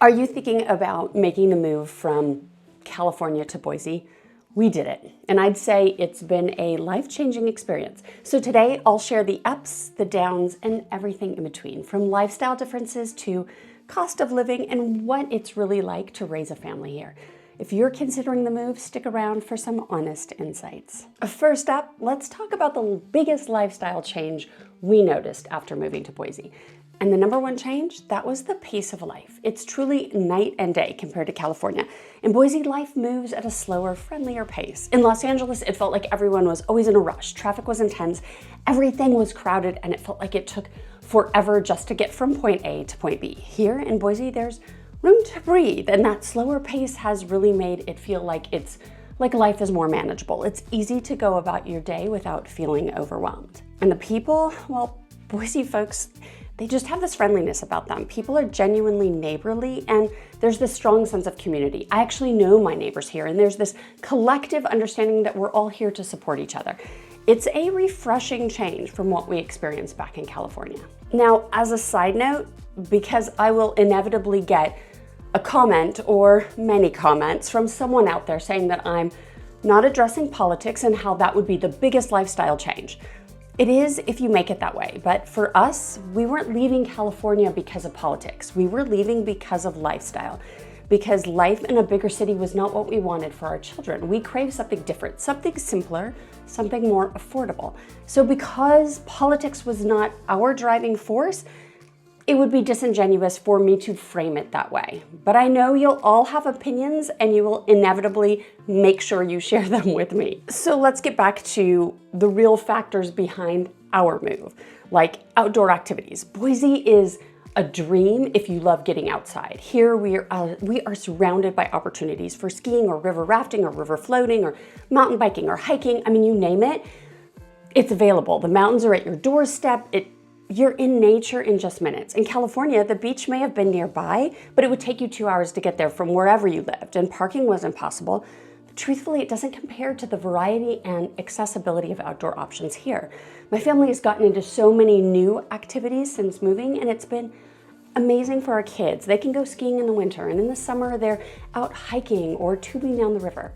Are you thinking about making the move from California to Boise? We did it, and I'd say it's been a life-changing experience. So today I'll share the ups, the downs, and everything in between, from lifestyle differences to cost of living and what it's really like to raise a family here. If you're considering the move, stick around for some honest insights. First up, let's talk about the biggest lifestyle change we noticed after moving to Boise. And the number one change, that was the pace of life. It's truly night and day compared to California. In Boise, life moves at a slower, friendlier pace. In Los Angeles, it felt like everyone was always in a rush. Traffic was intense, everything was crowded, and it felt like it took forever just to get from point A to point B. Here in Boise, there's room to breathe, and that slower pace has really made it feel like life is more manageable. It's easy to go about your day without feeling overwhelmed. And the people, well, Boise folks, they just have this friendliness about them. People are genuinely neighborly, and there's this strong sense of community. I actually know my neighbors here, and there's this collective understanding that we're all here to support each other. It's a refreshing change from what we experienced back in California. Now, as a side note, because I will inevitably get a comment or many comments from someone out there saying that I'm not addressing politics and how that would be the biggest lifestyle change. It is if you make it that way, but for us, we weren't leaving California because of politics. We were leaving because of lifestyle, because life in a bigger city was not what we wanted for our children. We craved something different, something simpler, something more affordable. So because politics was not our driving force, it would be disingenuous for me to frame it that way. But I know you'll all have opinions and you will inevitably make sure you share them with me. So let's get back to the real factors behind our move, like outdoor activities. Boise is a dream if you love getting outside. Here we are surrounded by opportunities for skiing or river rafting or river floating or mountain biking or hiking. I mean, you name it, it's available. The mountains are at your doorstep. You're in nature in just minutes. In California, the beach may have been nearby, but it would take you 2 hours to get there from wherever you lived, and parking was impossible. But truthfully, it doesn't compare to the variety and accessibility of outdoor options here. My family has gotten into so many new activities since moving, and it's been amazing for our kids. They can go skiing in the winter, and in the summer, they're out hiking or tubing down the river.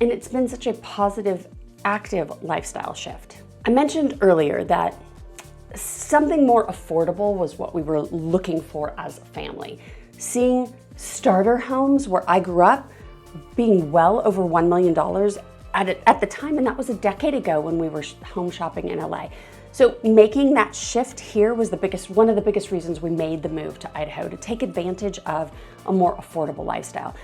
And it's been such a positive, active lifestyle shift. I mentioned earlier that something more affordable was what we were looking for as a family. Seeing starter homes where I grew up being well over $1 million at the time, and that was a decade ago when we were home shopping in LA. So making that shift here was one of the biggest reasons we made the move to Idaho, to take advantage of a more affordable lifestyle.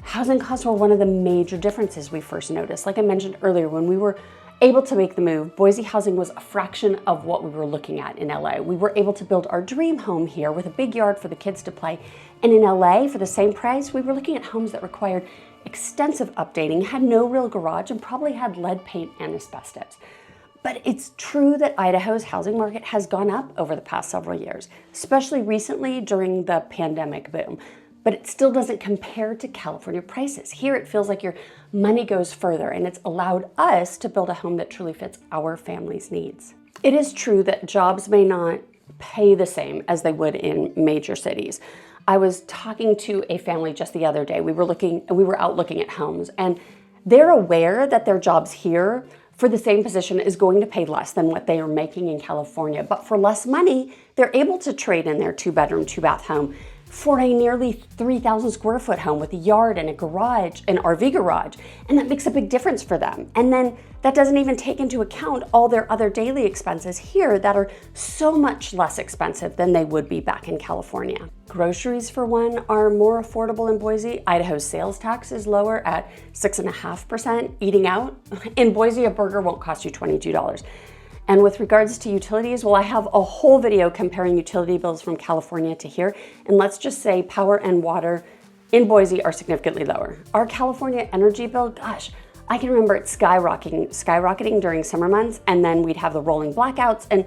Housing costs were one of the major differences we first noticed. Like I mentioned earlier, when we were able to make the move, Boise housing was a fraction of what we were looking at in LA. We were able to build our dream home here with a big yard for the kids to play. And in LA, for the same price, we were looking at homes that required extensive updating, had no real garage, and probably had lead paint and asbestos. But it's true that Idaho's housing market has gone up over the past several years, especially recently during the pandemic boom. But it still doesn't compare to California prices. Here it feels like your money goes further, and it's allowed us to build a home that truly fits our family's needs. It is true that jobs may not pay the same as they would in major cities. I was talking to a family just the other day. We were out looking at homes, and they're aware that their jobs here for the same position is going to pay less than what they are making in California. But for less money, they're able to trade in their 2-bedroom, 2-bath home for a nearly 3,000 square foot home with a yard and a garage, an RV garage, and that makes a big difference for them. And then that doesn't even take into account all their other daily expenses here that are so much less expensive than they would be back in California. Groceries, for one, are more affordable in Boise. Idaho's sales tax is lower at 6.5%. Eating out, in Boise, a burger won't cost you $22. And with regards to utilities, well, I have a whole video comparing utility bills from California to here. And let's just say power and water in Boise are significantly lower. Our California energy bill, gosh, I can remember it skyrocketing during summer months, and then we'd have the rolling blackouts. And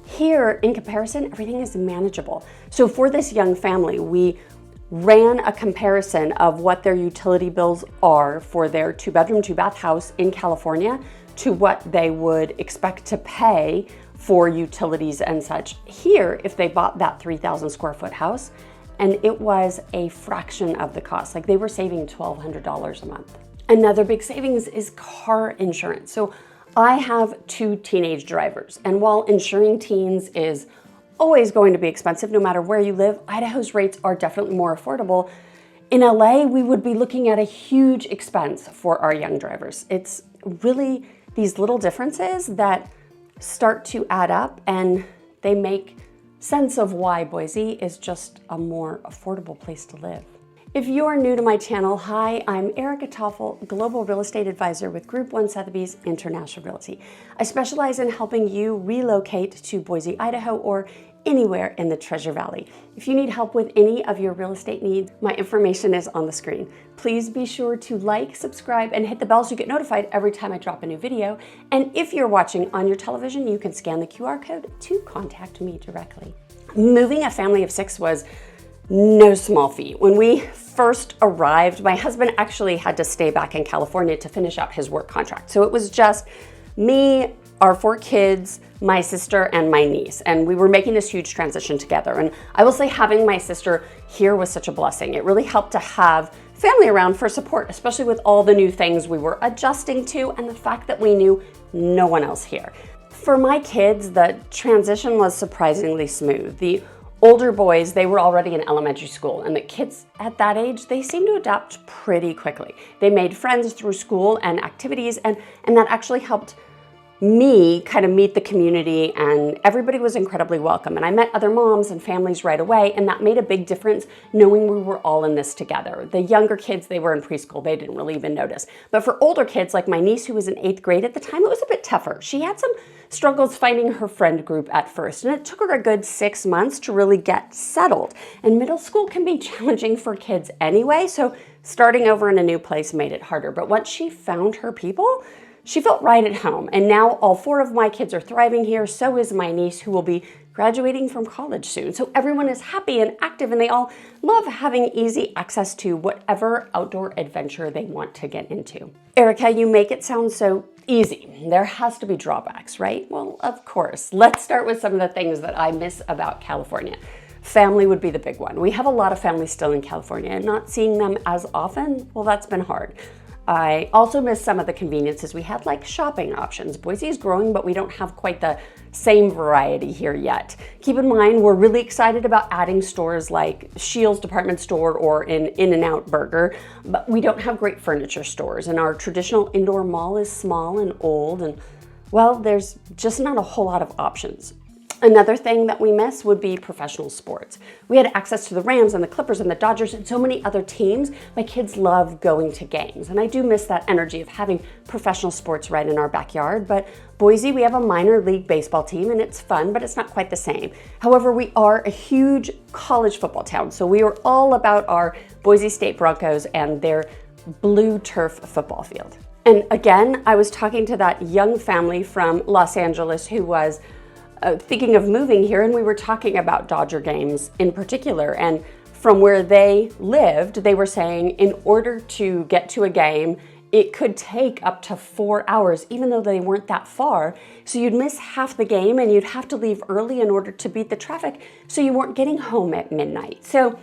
here, in comparison, everything is manageable. So for this young family, we ran a comparison of what their utility bills are for their 2-bedroom, 2-bath house in California to what they would expect to pay for utilities and such here if they bought that 3,000 square foot house. and it was a fraction of the cost. Like they were saving $1,200 a month. Another big savings is car insurance. So I have 2 teenage drivers, and while insuring teens is always going to be expensive no matter where you live, Idaho's rates are definitely more affordable. In LA, we would be looking at a huge expense for our young drivers. It's really these little differences that start to add up, and they make sense of why Boise is just a more affordable place to live. If you are new to my channel, hi, I'm Erica Toffel, Global Real Estate Advisor with Group 1 Sotheby's International Realty. I specialize in helping you relocate to Boise, Idaho, or anywhere in the Treasure Valley. If you need help with any of your real estate needs, my information is on the screen. Please be sure to like, subscribe, and hit the bell so you get notified every time I drop a new video. And if you're watching on your television, you can scan the QR code to contact me directly. Moving a family of 6 was no small feat. When we first arrived, my husband actually had to stay back in California to finish out his work contract. So it was just me, our 4 kids, my sister, and my niece. And we were making this huge transition together. And I will say having my sister here was such a blessing. It really helped to have family around for support, especially with all the new things we were adjusting to and the fact that we knew no one else here. For my kids, the transition was surprisingly smooth. The older boys, they were already in elementary school, and the kids at that age, they seemed to adapt pretty quickly. They made friends through school and activities, and that actually helped me kind of meet the community, and everybody was incredibly welcome. And I met other moms and families right away, and that made a big difference knowing we were all in this together. The younger kids, they were in preschool, they didn't really even notice. But for older kids, like my niece who was in 8th grade at the time, it was a bit tougher. She had some struggles finding her friend group at first, and it took her a good 6 months to really get settled. And middle school can be challenging for kids anyway, so starting over in a new place made it harder. But once she found her people, she felt right at home, and now all 4 of my kids are thriving here. So is my niece, who will be graduating from college soon. So everyone is happy and active, and they all love having easy access to whatever outdoor adventure they want to get into. Erica, you make it sound so easy. There has to be drawbacks, right? Well, of course. Let's start with some of the things that I miss about California. Family would be the big one. We have a lot of families still in California, and not seeing them as often, well, that's been hard. I also miss some of the conveniences we had, like shopping options. Boise is growing, but we don't have quite the same variety here yet. Keep in mind, we're really excited about adding stores like Scheels Department Store or an In-N-Out Burger, but we don't have great furniture stores, and our traditional indoor mall is small and old, and well, there's just not a whole lot of options. Another thing that we miss would be professional sports. We had access to the Rams and the Clippers and the Dodgers and so many other teams. My kids love going to games, and I do miss that energy of having professional sports right in our backyard. But Boise, we have a minor league baseball team, and it's fun, but it's not quite the same. However, we are a huge college football town, so we are all about our Boise State Broncos and their blue turf football field. And again, I was talking to that young family from Los Angeles who was thinking of moving here, and we were talking about Dodger games in particular. And from where they lived, they were saying in order to get to a game, it could take up to 4 hours, even though they weren't that far. So you'd miss half the game, and you'd have to leave early in order to beat the traffic, so you weren't getting home at midnight. So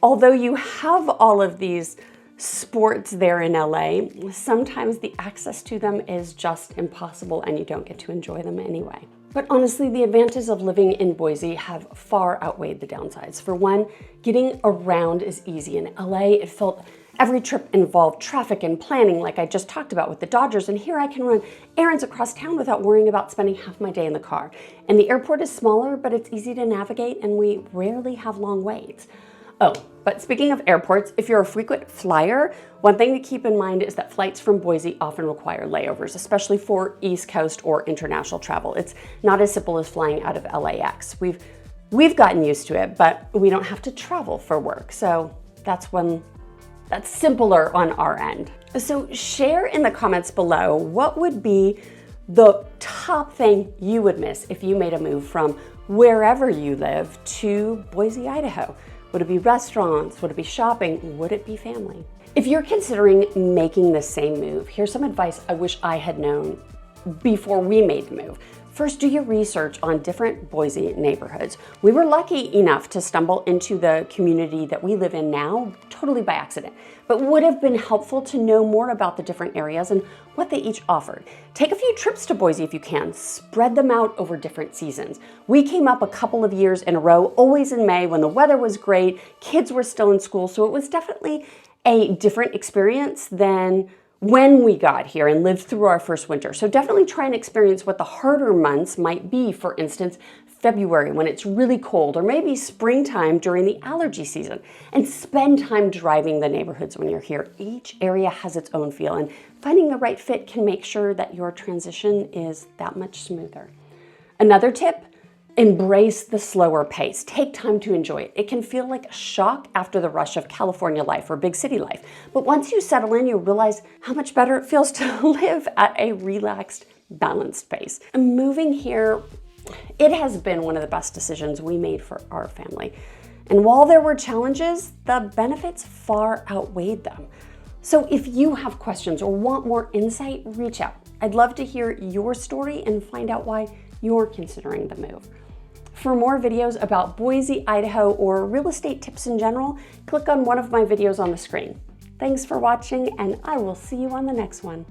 although you have all of these sports there in LA, sometimes the access to them is just impossible, and you don't get to enjoy them anyway. But honestly, the advantages of living in Boise have far outweighed the downsides. For one, getting around is easy. In LA, it felt every trip involved traffic and planning, like I just talked about with the Dodgers, and here I can run errands across town without worrying about spending half my day in the car. And the airport is smaller, but it's easy to navigate, and we rarely have long waits. Oh, but speaking of airports, if you're a frequent flyer, one thing to keep in mind is that flights from Boise often require layovers, especially for East Coast or international travel. It's not as simple as flying out of LAX. We've gotten used to it, but we don't have to travel for work. So that's simpler on our end. So share in the comments below what would be the top thing you would miss if you made a move from wherever you live to Boise, Idaho. Would it be restaurants? Would it be shopping? Would it be family? If you're considering making the same move, here's some advice I wish I had known before we made the move. First, do your research on different Boise neighborhoods. We were lucky enough to stumble into the community that we live in now totally by accident, but would have been helpful to know more about the different areas and what they each offered. Take a few trips to Boise if you can. Spread them out over different seasons. We came up a couple of years in a row, always in May when the weather was great, kids were still in school, so it was definitely a different experience than when we got here and lived through our first winter. So definitely try and experience what the harder months might be. For instance, February when it's really cold, or maybe springtime during the allergy season. And spend time driving the neighborhoods when you're here. Each area has its own feel, and finding the right fit can make sure that your transition is that much smoother. Another tip, embrace the slower pace. Take time to enjoy it. It can feel like a shock after the rush of California life or big city life. But once you settle in, you'll realize how much better it feels to live at a relaxed, balanced pace. And moving here, it has been one of the best decisions we made for our family. And while there were challenges, the benefits far outweighed them. So if you have questions or want more insight, reach out. I'd love to hear your story and find out why you're considering the move. For more videos about Boise, Idaho, or real estate tips in general, click on one of my videos on the screen. Thanks for watching, and I will see you on the next one.